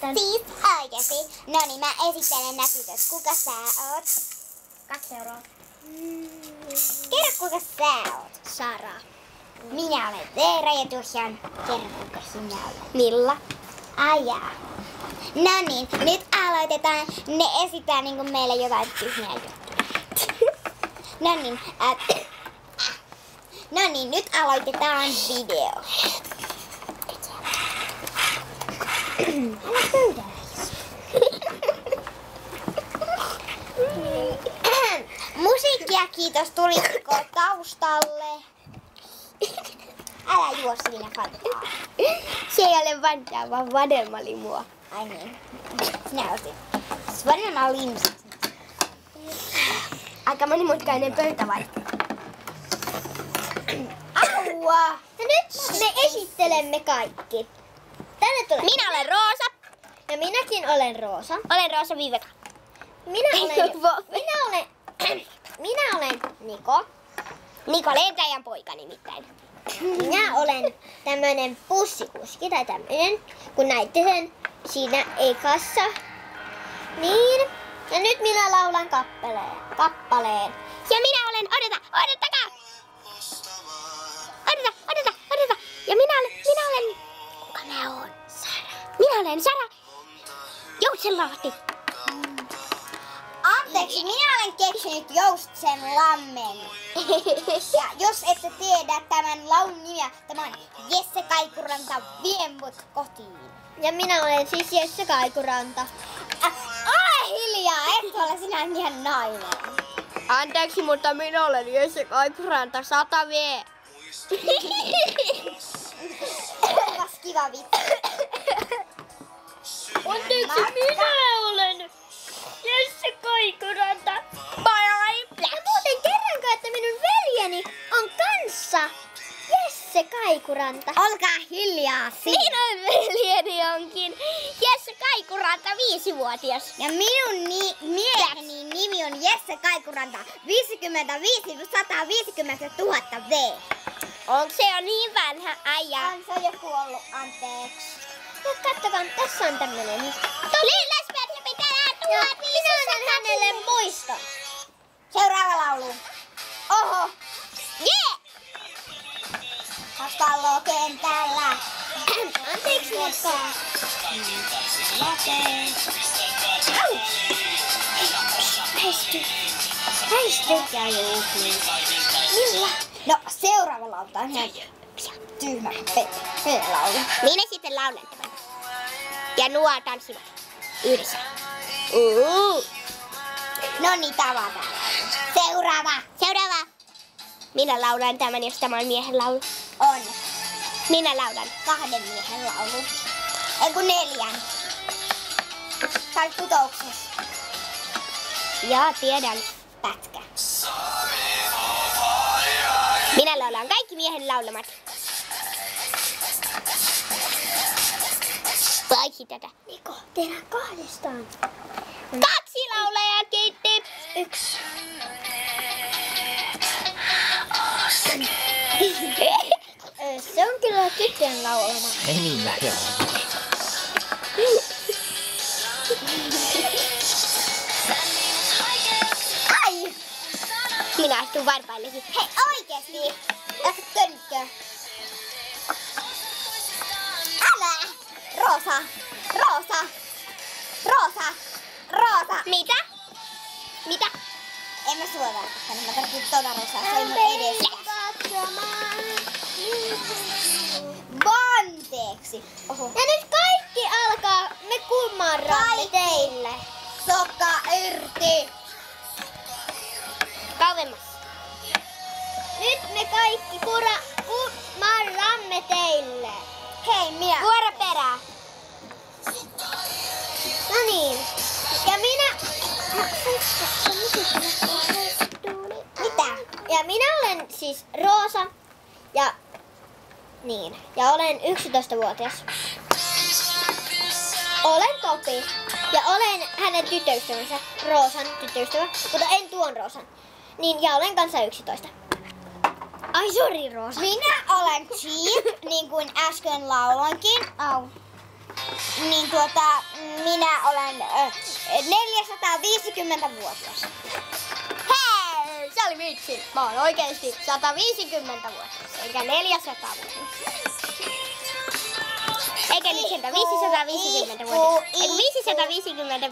tän. Siis oikeesti. Noniin, mä esittelen näkytöt. Kuka sä oot? 2 euroa. Kerro kuka sä oot. Sara. Minä olen Veera ja Tuhjan. Kerro kuka sinä olet. Milla. Ajaa. Noniin, nyt aloitetaan. Ne esittää niinku meille jotain tyhmiä juttuja. Noniin, nyt aloitetaan video. Älä pyydä. Musiikkia kiitos, tulitko taustalle? Älä juo siinä Fantaa. Se ei ole Vantaa, vaan vadelmalimua. Ai niin. Sinä ostit. Vanhana limsit. Aika monimutkainen pöytävaihto. Aua! Ja nyt me esittelemme kaikki. Tänne tulee. Minä olen Roosa. Ja minäkin olen Roosa. Olen Roosa Viveka. Minä olen Niko. Niko lentäjän poika nimittäin. Minä olen tämmönen pussikuski tai tämmönen, kun näitte sen siinä ekassa. Niin. Ja nyt minä laulan kappaleen. Ja minä olen, odottakaa! Odota. Ja minä olen, kuka mä oon? Sara. Minä olen Sara Joutsenlahti. Anteeksi, minä olen keksinyt Joutsen lammen. Ja jos ette tiedä tämän laulun nimeä, tämä on Jesse Kaikuranta, vien mut kotiin. Ja minä olen siis Jesse Kaikuranta. Hiljaa, et ole sinä ihan nainen. Anteeksi, mutta minä olen Jesse Kaikuranta 100 V. Onpas kiva vitsi. Anteeksi, minä olen Jesse Kaikuranta. Ja muuten kerranko, että minun veljeni on kanssa Jesse Kaikuranta. Olkaa hiljaa siinä. Minun veljeni onkin Jesse Kaikuranta 5-vuotias. Ja minun mieheni nimi on Jesse Kaikuranta 55 150 000 V. Onko se jo niin vanha äijä? On se jo kuollut, anteeksi. No kattokaa, tässä on tämmönen. Lillasperhe pitää Minä annan hänelle muiston. Seuraava laulu. Oho. Jee! Pallo kentällä. Anteeksi, mutta... Häisty. Ja juhli. Milla? No, seuraava laulu on ihan tyhmä laulu. Minä sitten laulan tämän. Ja nuo tanssivat yhdessä. No niin, tavataan laulu. Seuraava. Minä laulan tämän, jos tämä on miehen laulu. On Minä laulan. 2 miehen laulu. Ei kun 4. Sä olet putouksessa. Joo, tiedän. Pätkä. Minä laulan kaikki miehen laulamat. Paitsi tätä. Niko, tehdään 2. 2 laulajaa kiitti. 1. Se on kyllä tyttöjen laulama. Ei niin lähellä. Ai! Minä astun varpaillesi. Hei, oikeesti! Lähtä könkkö. Älä! Roosa! Mitä? Mitä? En mä suora. Mä tarvitsen tuota roosaa. Se ei mun edessä. Vanteeksi. Oho. Ja nyt kaikki alkaa. Me kumarramme teille. Sokka irti. Kauemmas. Nyt me kaikki kumarramme teille. Hei, minä. Vuoro perää. No niin. Ja minä... Mitä? Ja minä olen siis Roosa. Ja... Niin. Ja olen 11-vuotias. Olen Topi. Ja olen hänen tyttöystävänsä. Roosan tyttöystävä. Mutta en tuon Roosan. Niin, ja olen kanssa 11. Ai sori Roosa. Minä olen Cheap, niin kuin äsken lauloinkin. Au. Niin minä olen 450-vuotias. Hei, se oli vitsi. Mä oon oikeesti 150-vuotias, eikä 400-vuotias. Eikä nyt 550-vuotias. Eikä 555 vuotias.